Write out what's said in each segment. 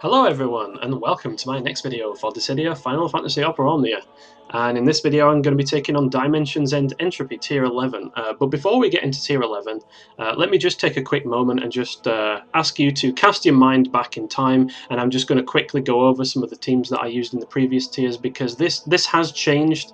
Hello everyone, and welcome to my next video for Dissidia Final Fantasy Opera Omnia. And in this video I'm going to be taking on Dimensions End Entropy Tier 11. But before we get into Tier 11, let me just take a quick moment and just ask you to cast your mind back in time, and I'm just going to quickly go over some of the teams that I used in the previous tiers, because this has changed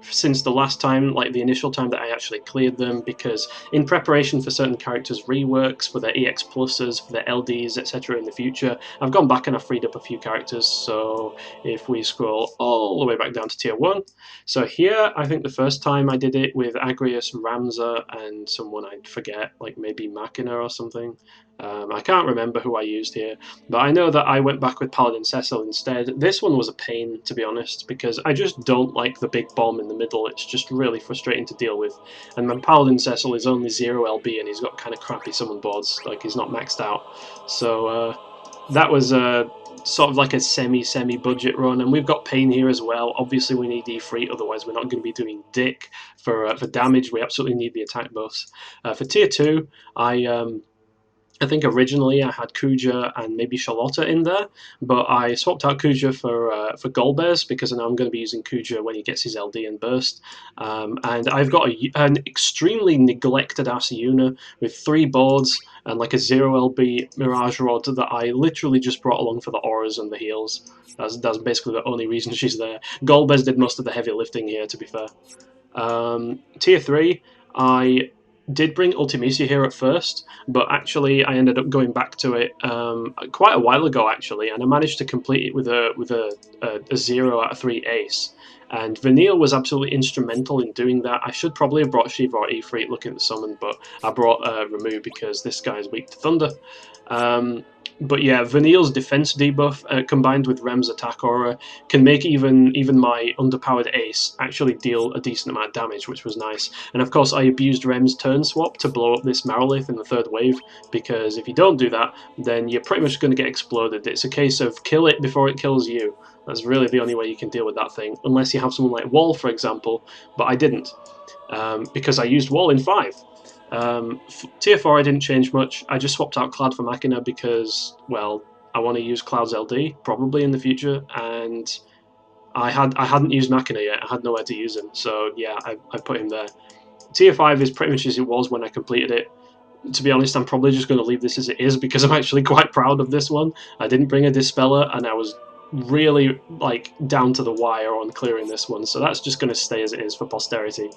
since the last time, like the initial time that I actually cleared them, because in preparation for certain characters' reworks, for their EX pluses, for their LDs, etc. in the future, I've gone back and I've freed up a few characters. So if we scroll all the way back down to tier 1, so here I think the first time I did it with Agrius, Ramza, and someone I'd forget, like maybe Machina or something. I can't remember who I used here, but I know that I went back with Paladin Cecil instead. This one was a pain, to be honest, because I just don't like the big bomb in the middle. It's just really frustrating to deal with. And my Paladin Cecil is only 0 LB and he's got kind of crappy summon boards, like he's not maxed out. So that was sort of like a semi budget run, and we've got Pain here as well. Obviously we need E3, otherwise we're not going to be doing dick for damage. We absolutely need the attack buffs. For tier 2, I think originally I had Kuja and maybe Charlotta in there, but I swapped out Kuja for Golbez, because now I'm going to be using Kuja when he gets his LD and burst. And I've got an extremely neglected ass Yuna with 3 boards and like a 0 LB Mirage Rod that I literally just brought along for the auras and the heals. That's basically the only reason she's there. Golbez did most of the heavy lifting here, to be fair. Tier 3, I did bring Ultimisia here at first, but actually I ended up going back to it quite a while ago, actually, and I managed to complete it with a 0 out of 3 ace. And Vanille was absolutely instrumental in doing that. I should probably have brought Shiva or E3 looking at the summon, but I brought Ramu because this guy is weak to Thunder. But yeah, Vanille's defense debuff combined with Rem's attack aura can make even my underpowered ace actually deal a decent amount of damage, which was nice. And of course I abused Rem's turn swap to blow up this Marolith in the 3rd wave, because if you don't do that, then you're pretty much going to get exploded. It's a case of kill it before it kills you. That's really the only way you can deal with that thing, unless you have someone like Wall, for example, but I didn't, because I used Wall in 5. Tier 4 I didn't change much. I just swapped out Cloud for Machina because, well, I want to use Cloud's LD probably in the future, and I hadn't used Machina yet. I had nowhere to use him, so yeah, I put him there. Tier 5 is pretty much as it was when I completed it. To be honest, I'm probably just going to leave this as it is, because I'm actually quite proud of this one. I didn't bring a Dispeller, and I was really like down to the wire on clearing this one, so that's just going to stay as it is for posterity.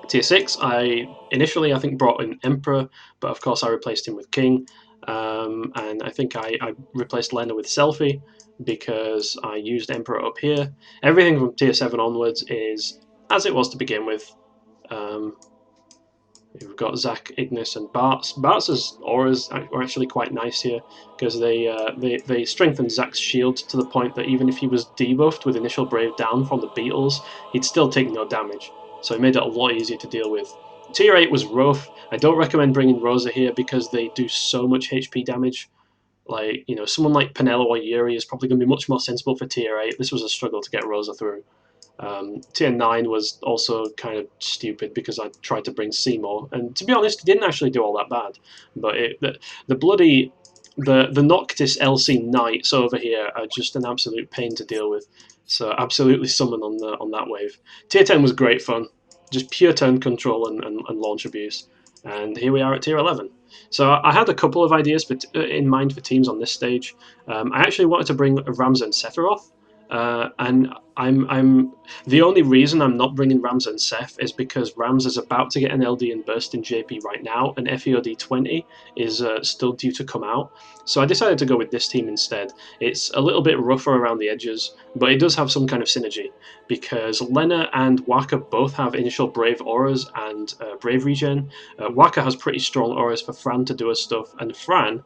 Tier 6, I initially I think brought in Emperor, but of course I replaced him with King, and I think I replaced Lenna with Selfie because I used Emperor up here. Everything from Tier 7 onwards is as it was to begin with. We've got Zac, Ignis, and Bart's. Bart's auras are actually quite nice here, because they strengthen Zac's shield to the point that even if he was debuffed with Initial Brave down from the Beetles, he'd still take no damage. So it made it a lot easier to deal with. Tier 8 was rough. I don't recommend bringing Rosa here because they do so much HP damage. Like, you know, someone like Penelo or Yuri is probably going to be much more sensible for Tier 8. This was a struggle to get Rosa through. Tier 9 was also kind of stupid because I tried to bring Seymour, and to be honest, it didn't actually do all that bad. But the Noctis LC Knights over here are just an absolute pain to deal with. So absolutely summon on that wave. Tier 10 was great fun, just pure turn control and launch abuse. And here we are at Tier 11. So I had a couple of ideas in mind for teams on this stage. I actually wanted to bring Ramza and Sephiroth. And I'm the only reason I'm not bringing Rams and Seth is because Rams is about to get an LD and burst in JP right now, and FEOD 20 is still due to come out. So I decided to go with this team instead. It's a little bit rougher around the edges, but it does have some kind of synergy, because Lenna and Wakka both have initial Brave auras and Brave regen. Wakka has pretty strong auras for Fran to do her stuff, and Fran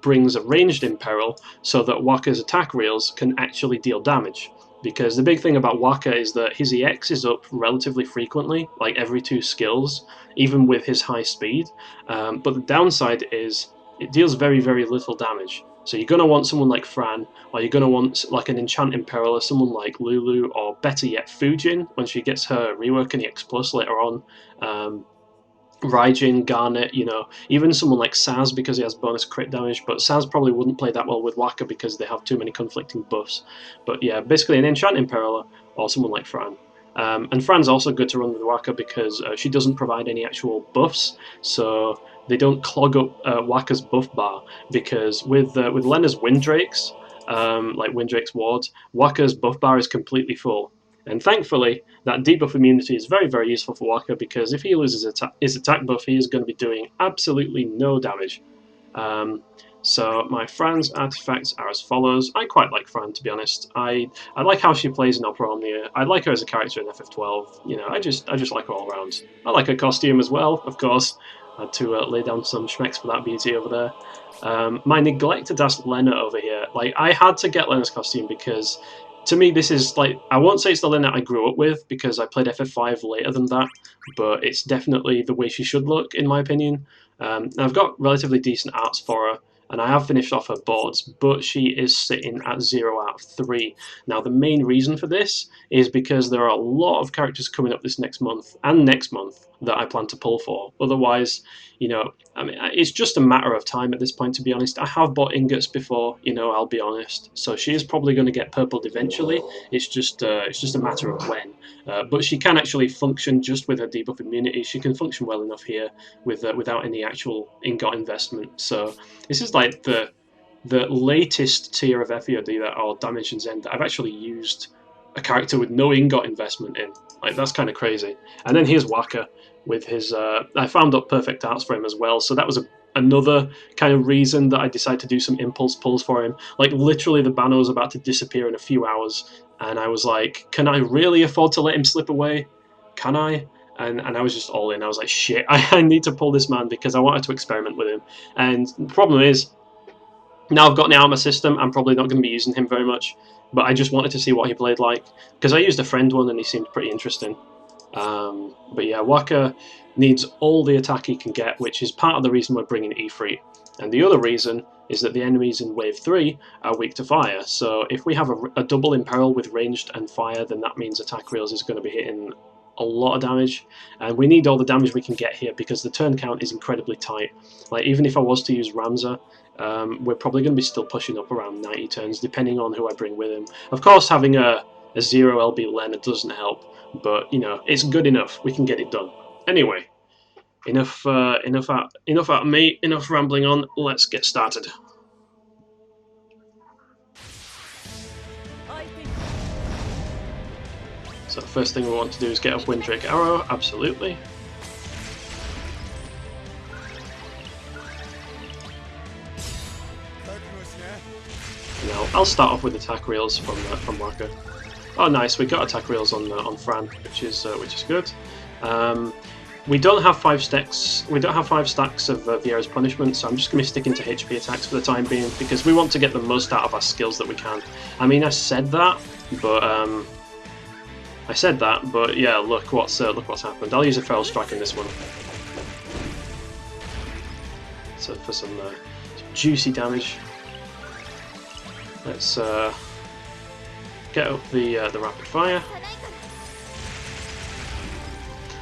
brings a ranged Imperil so that Wakka's attack reels can actually deal damage. Because the big thing about Wakka is that his EX is up relatively frequently, like every 2 skills, even with his high speed. But the downside is it deals very, very little damage. So you're going to want someone like Fran, or you're going to want like an Enchant Imperil, or someone like Lulu, or better yet Fujin, when she gets her rework in the X Plus later on. Regen, Garnet, you know, even someone like Saz because he has bonus crit damage, but Saz probably wouldn't play that well with Wakka because they have too many conflicting buffs. But yeah, basically an Enchant Impaler or someone like Fran. And Fran's also good to run with Wakka because she doesn't provide any actual buffs, so they don't clog up Wakka's buff bar. Because with Lenna's Windrakes, like Windrake's wards, Wakka's buff bar is completely full. And thankfully, that debuff immunity is very, very useful for Wakka because if he loses his attack buff, he is going to be doing absolutely no damage. So my Fran's artifacts are as follows. I quite like Fran, to be honest. I like how she plays in Opera Omnia. I like her as a character in FF12. You know, I just like her all around. I like her costume as well, of course. I had to lay down some schmecks for that beauty over there. My neglected ass Lenna over here. Like, I had to get Lenna's costume because, to me, this is like, I won't say it's the Lenna I grew up with because I played FF5 later than that, but it's definitely the way she should look, in my opinion. I've got relatively decent arts for her, and I have finished off her boards, but she is sitting at 0 out of 3. Now, the main reason for this is because there are a lot of characters coming up this next month and next month that I plan to pull for. Otherwise, you know, I mean, it's just a matter of time at this point, to be honest. I have bought ingots before, you know, I'll be honest. So she is probably going to get purpled eventually. It's just a matter of when. But she can actually function just with her debuff immunity. She can function well enough here without any actual ingot investment. So this is like the latest tier of FEOD that, or Dimensions End, that I've actually used a character with no ingot investment in. Like, that's kind of crazy. And then here's Wakka with his... I found up perfect arts for him as well, so that was another kind of reason that I decided to do some impulse pulls for him. Like, literally the banner was about to disappear in a few hours, and I was like, can I really afford to let him slip away? Can I? And I was just all in. I was like, shit, I need to pull this man because I wanted to experiment with him. And the problem is, now I've gotten it out of my system, I'm probably not going to be using him very much, but I just wanted to see what he played like, because I used a friend one and he seemed pretty interesting. But yeah, Wakka needs all the attack he can get, which is part of the reason we're bringing Ifrit. And the other reason is that the enemies in Wave 3 are weak to fire, so if we have a double Imperil with ranged and fire, then that means attack reels is going to be hitting a lot of damage, and we need all the damage we can get here because the turn count is incredibly tight. Like, even if I was to use Ramza, we're probably going to be still pushing up around 90 turns, depending on who I bring with him. Of course, having a 0 LB Lenna doesn't help, but, you know, it's good enough. We can get it done. Anyway, enough out of me, enough rambling on, let's get started. So the first thing we want to do is get up Windrake Arrow, absolutely. Now, I'll start off with attack reels from Wakka. Oh, nice! We got attack reels on Fran, which is good. We don't have 5 stacks. We don't have 5 stacks of Viera's punishment, so I'm just going to be sticking to HP attacks for the time being because we want to get the most out of our skills that we can. I mean, I said that, but yeah, look what's happened. I'll use a Feral Strike in this one. So for some juicy damage. Let's get up the rapid fire.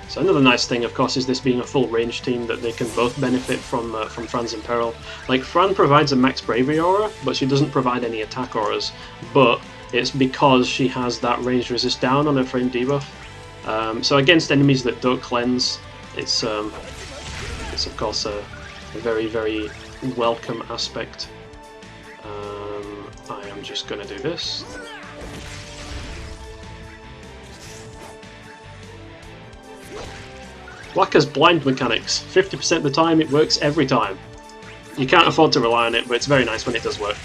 So another nice thing, of course, is this being a full range team that they can both benefit from Fran's Imperil. Like, Fran provides a max bravery aura, but she doesn't provide any attack auras. But it's because she has that ranged resist down on her frame debuff. So against enemies that don't cleanse, it's of course a very, very welcome aspect. I am just going to do this. Wakka's blind mechanics. 50% of the time it works every time. You can't afford to rely on it, but it's very nice when it does work.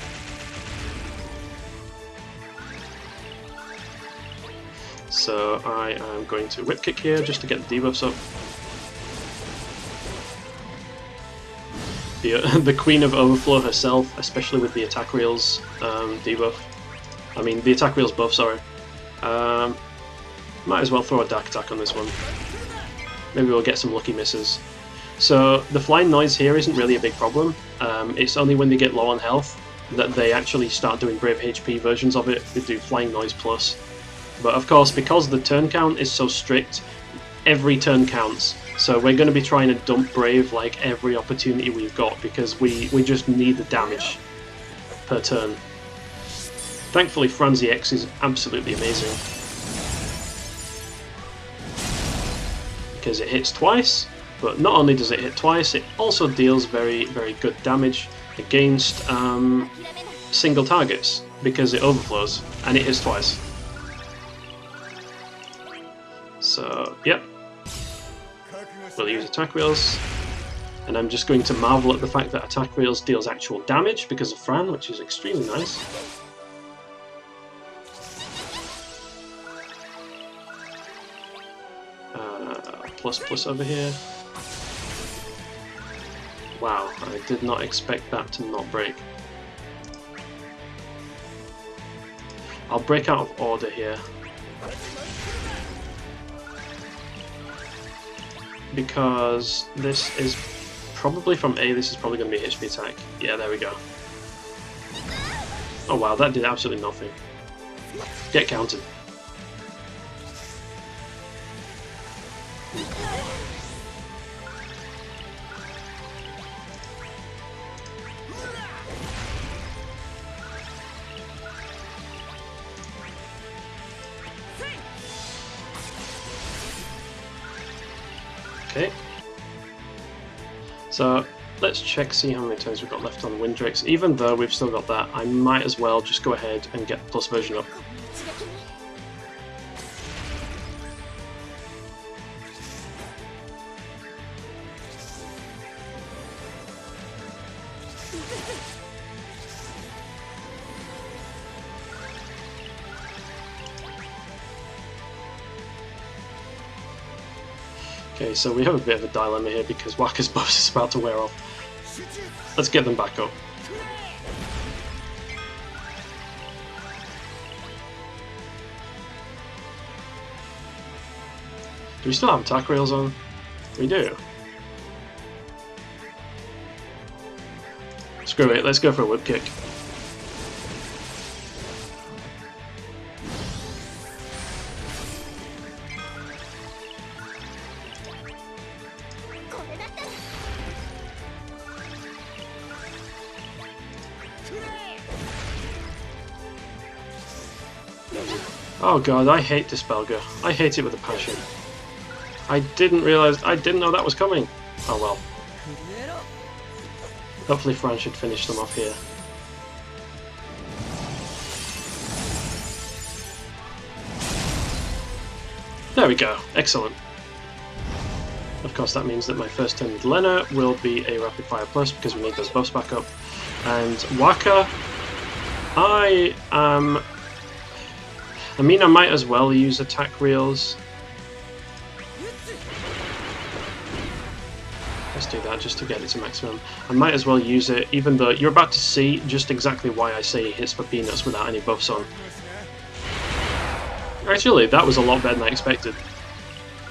So I am going to whip kick here just to get the debuffs up. The Queen of Overflow herself, especially with the attack reels debuff. I mean, the attack reels buff, sorry. Might as well throw a dark attack on this one. Maybe we'll get some lucky misses. So the flying noise here isn't really a big problem. It's only when they get low on health that they actually start doing Brave HP versions of it. They do Flying Noise Plus. But of course, because the turn count is so strict, every turn counts. So we're going to be trying to dump Brave like every opportunity we've got, because we just need the damage per turn. Thankfully Fran's EX is absolutely amazing, because it hits twice, but not only does it hit twice, it also deals very, very good damage against single targets, because it overflows and it hits twice. So, yep. We'll use attack wheels, and I'm just going to marvel at the fact that attack wheels deals actual damage because of Fran, which is extremely nice. Plus over here. Wow, I did not expect that to not break. I'll break out of order here, because this is probably from A, this is probably going to be a HP attack. Yeah, there we go. Oh wow, that did absolutely nothing. Get counted. Okay. So let's check, see how many turns we've got left on Windrix. Even though we've still got that, I might as well just go ahead and get the plus version up. Okay, so we have a bit of a dilemma here because Wakka's buff is about to wear off. Let's get them back up. Do we still have attack rails on? We do. Screw it, let's go for a whip kick. Oh god, I hate Dispelga. I hate it with a passion. I didn't know that was coming. Oh well. Hopefully Fran should finish them off here. There we go, excellent. Of course that means that my first turn with Lenna will be a rapid fire plus because we need those buffs back up. And Wakka, I might as well use attack reels. Let's do that just to get it to maximum. I might as well use it, even though you're about to see just exactly why I say it hits for peanuts without any buffs on. Actually, that was a lot better than I expected.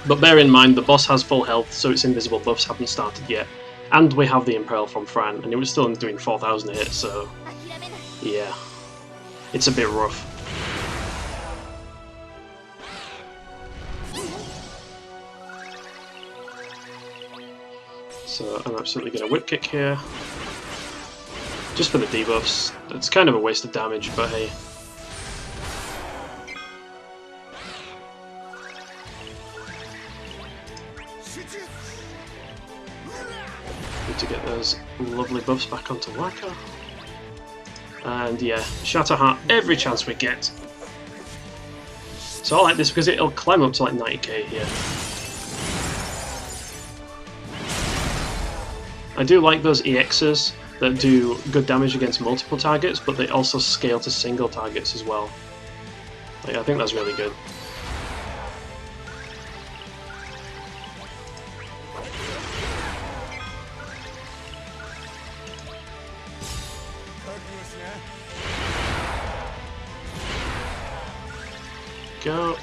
But bear in mind, the boss has full health, so its invisible buffs haven't started yet. And we have the Imperil from Fran, and it was still doing 4,000 a hit, so yeah. It's a bit rough. So I'm absolutely going to whip kick here. Just for the debuffs. It's kind of a waste of damage, but hey. Need to get those lovely buffs back onto Wakka. And yeah, Shatter Heart every chance we get. So I like this because it'll climb up to like 90k here. I do like those EXs that do good damage against multiple targets, but they also scale to single targets as well. Like, I think that's really good. Go.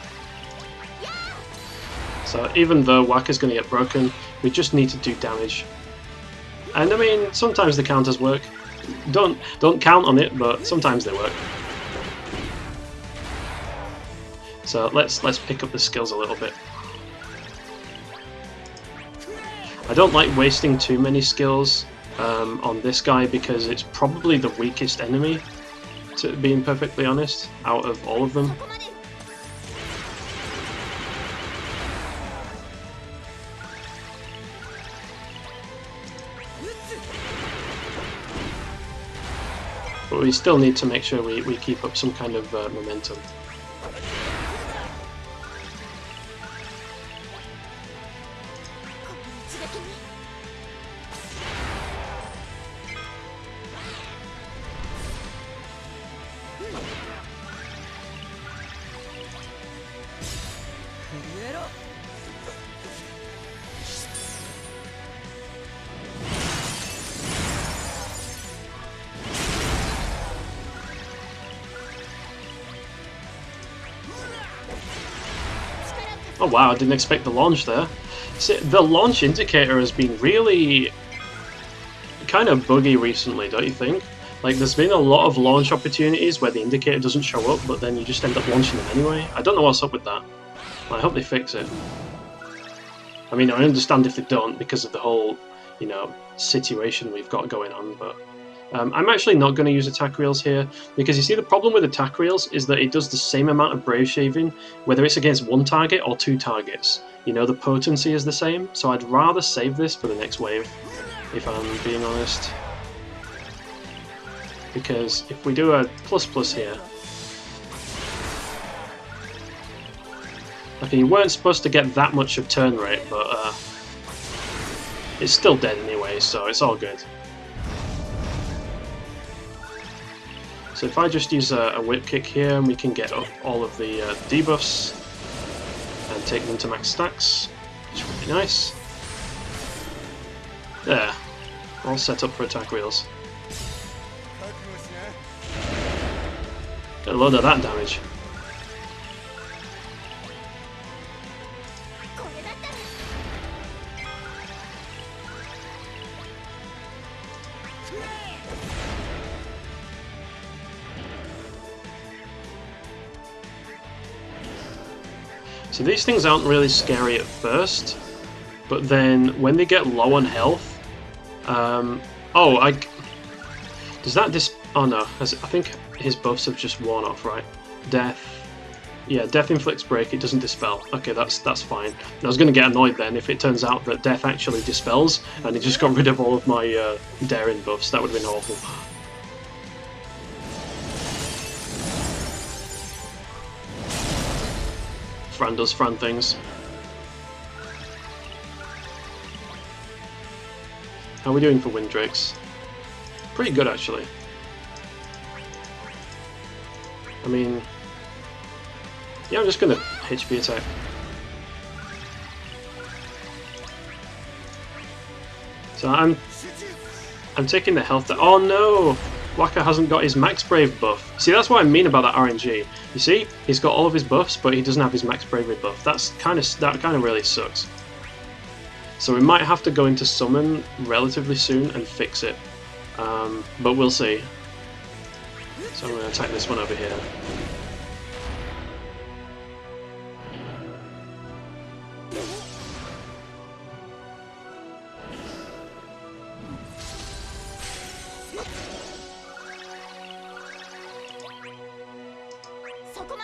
So even though Wakka's going to get broken, we just need to do damage. And I mean, sometimes the counters work. Don't count on it, but sometimes they work. So let's pick up the skills a little bit. I don't like wasting too many skills on this guy because it's probably the weakest enemy, to being perfectly honest, out of all of them. But we still need to make sure we keep up some kind of momentum. Oh wow, I didn't expect the launch there. See, the launch indicator has been really kind of buggy recently, don't you think? Like, there's been a lot of launch opportunities where the indicator doesn't show up, but then you just end up launching them anyway. I don't know what's up with that. I hope they fix it. I mean, I understand if they don't because of the whole, you know, situation we've got going on, but I'm actually not going to use attack reels here, because you see the problem with attack reels is that it does the same amount of brave shaving whether it's against one target or two targets. You know, the potency is the same, so I'd rather save this for the next wave, if I'm being honest. Because if we do a ++ here... Okay, you weren't supposed to get that much of turn rate, but it's still dead anyway, so it's all good. So if I just use a whip kick here, and we can get up all of the debuffs and take them to max stacks, which would be nice. There, we're all set up for attack reels. Get a load of that damage. So these things aren't really scary at first, but then when they get low on health, does that oh no, I think his buffs have just worn off, right? Death, yeah, death inflicts break, it doesn't dispel. Okay, that's fine. I was going to get annoyed then if it turns out that death actually dispels, and it just got rid of all of my daring buffs. That would have been awful. Fran does Fran things. How are we doing for wind drakes? Pretty good, actually. I mean, yeah, I'm just gonna HP attack. So I'm taking the health. Oh no! Wakka hasn't got his max brave buff. See, that's what I mean about that RNG. You see, he's got all of his buffs, but he doesn't have his max bravery buff. That kind of really sucks. So we might have to go into summon relatively soon and fix it, but we'll see. So I'm going to attack this one over here.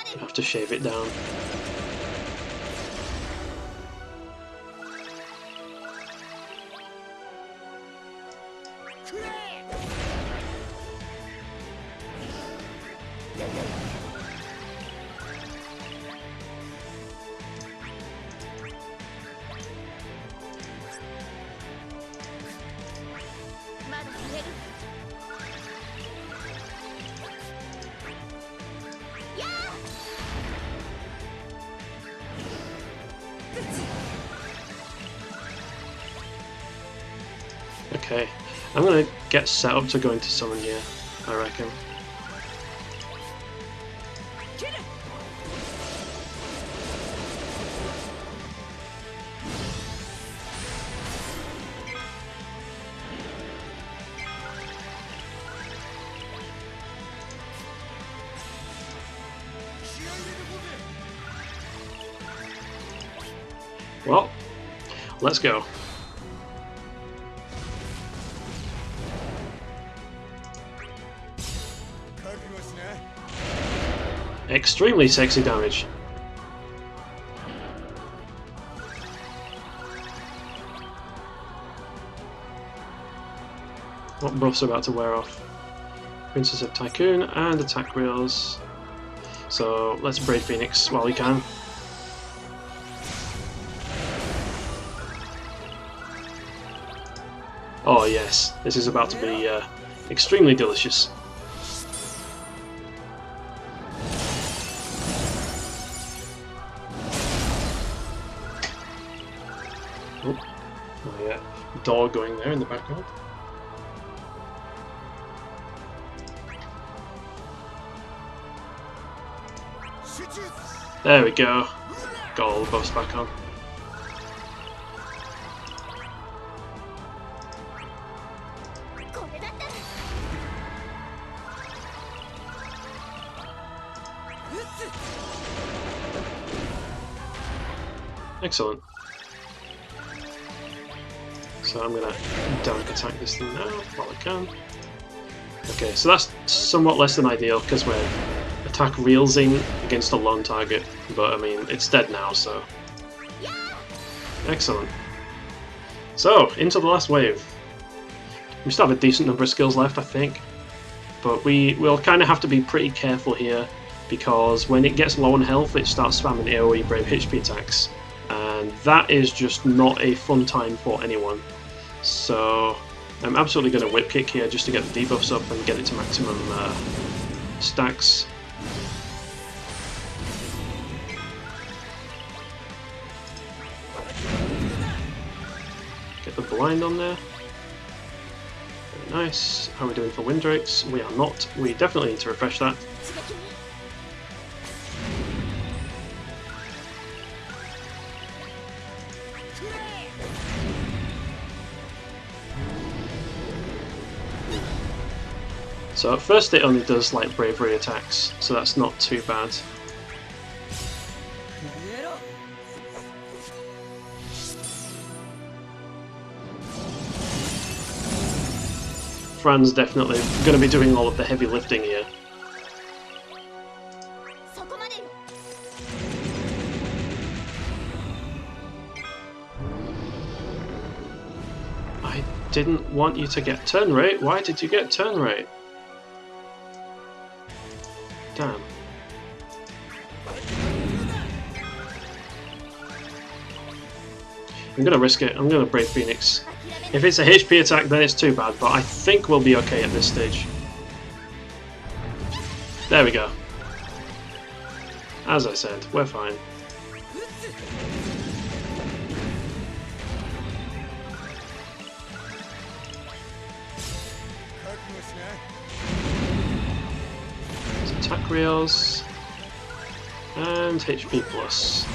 I have to shave it down. Okay, I'm gonna get set up to go into summon here, I reckon. Well, let's go. Extremely sexy damage. What buffs are about to wear off? Princess of Tycoon and attack reels. So let's Brave Phoenix while we can. Oh yes, this is about to be extremely delicious. Oh, my door going there in the background. There we go. Got all the buffs back on. Excellent. So I'm gonna damp attack this thing now while I can. Okay, so that's somewhat less than ideal because we're attack reelsing against a lone target, but I mean it's dead now, so excellent. So into the last wave. We still have a decent number of skills left, I think, but we'll kind of have to be pretty careful here because when it gets low on health, it starts spamming AoE Brave HP attacks, and that is just not a fun time for anyone. So I'm absolutely going to whip kick here just to get the debuffs up and get it to maximum stacks. Get the blind on there. Very nice. How are we doing for wind drakes? We are not. We definitely need to refresh that. So at first it only does like bravery attacks, so that's not too bad. Fran's definitely going to be doing all of the heavy lifting here. I didn't want you to get turn rate. Why did you get turn rate? Damn. I'm gonna risk it. I'm gonna Brave Phoenix. If it's a HP attack, then it's too bad, but I think we'll be okay at this stage. There we go. As I said, we're fine. Attack reels and HP plus.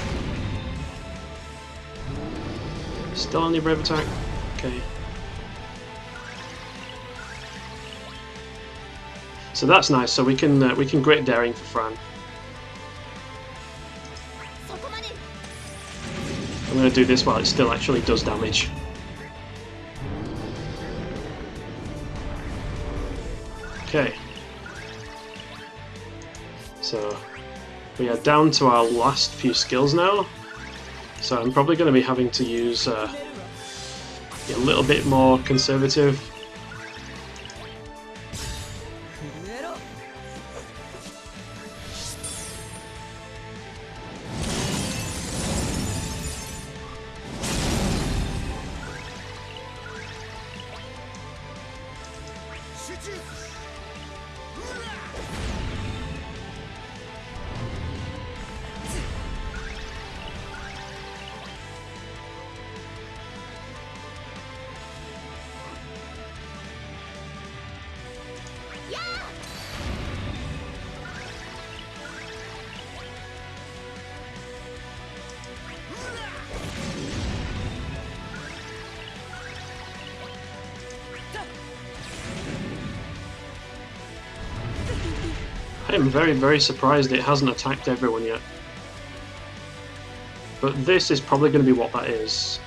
Still on the brave attack. Okay. So that's nice. So we can great daring for Fran. I'm going to do this while it still actually does damage. Okay. So we are down to our last few skills now, so I'm probably going to be having to use a little bit more conservative. I am very, very surprised it hasn't attacked everyone yet. But this is probably going to be what that is.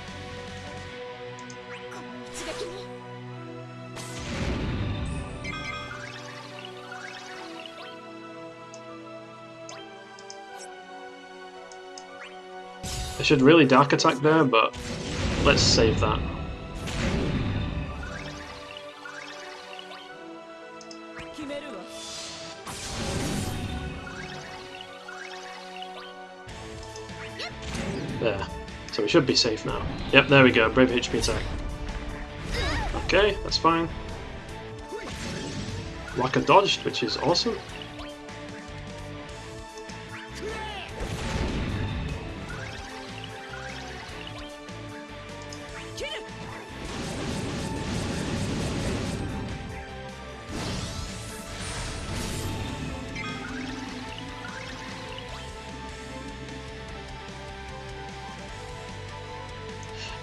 I should really dark attack there, but let's save that. There. So we should be safe now. Yep, there we go. Brave HP attack. Okay, that's fine. Wakka dodged, which is awesome.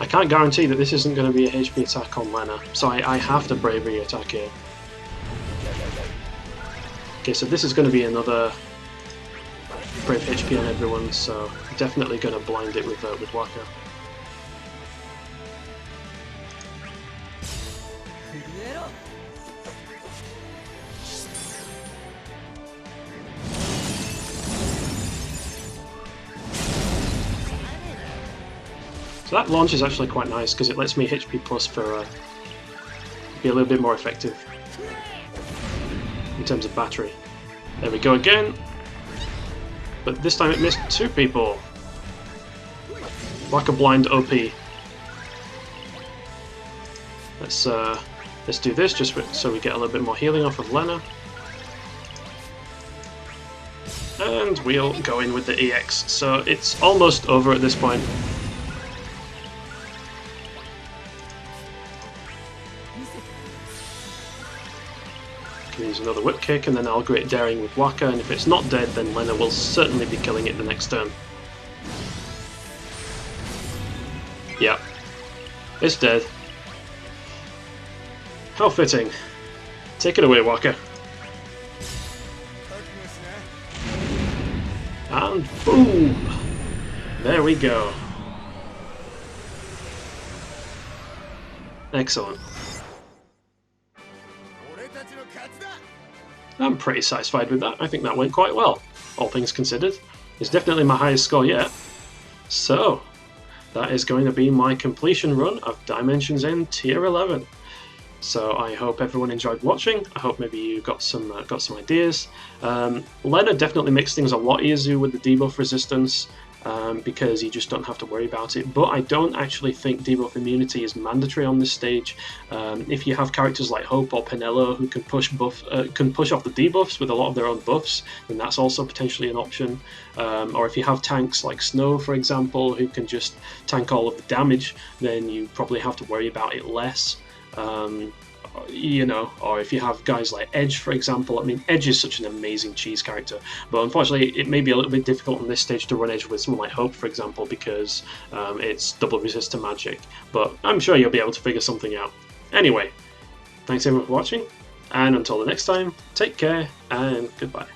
I can't guarantee that this isn't going to be a HP attack on Lenna, so I have to bravery attack here. Okay, so this is going to be another brave HP on everyone, so definitely going to blind it with Wakka. So that launch is actually quite nice because it lets me HP plus for be a little bit more effective in terms of battery. There we go again, but this time it missed two people. Wakka blind OP. Let's do this just so we get a little bit more healing off of Lenna. And we'll go in with the EX. So it's almost over at this point. Use another whip kick and then I'll Great Daring with Wakka, and if it's not dead then Lenna will certainly be killing it the next turn. Yeah, it's dead. How fitting. Take it away, Wakka. And boom! There we go. Excellent. I'm pretty satisfied with that. I think that went quite well, all things considered. It's definitely my highest score yet. So, that is going to be my completion run of Dimensions End Tier 11. So I hope everyone enjoyed watching. I hope maybe you got some ideas. Lenna definitely makes things a lot easier with the debuff resistance. Because you just don't have to worry about it. But I don't actually think debuff immunity is mandatory on this stage. If you have characters like Hope or Penelo who can push off the debuffs with a lot of their own buffs, then that's also potentially an option. Or if you have tanks like Snow, for example, who can just tank all of the damage, then you probably have to worry about it less. You know, or if you have guys like Edge, for example. I mean, Edge is such an amazing cheese character, but unfortunately it may be a little bit difficult on this stage to run Edge with someone like Hope, for example, because it's double resist to magic, but I'm sure you'll be able to figure something out. Anyway, thanks everyone for watching, and until the next time, take care and goodbye.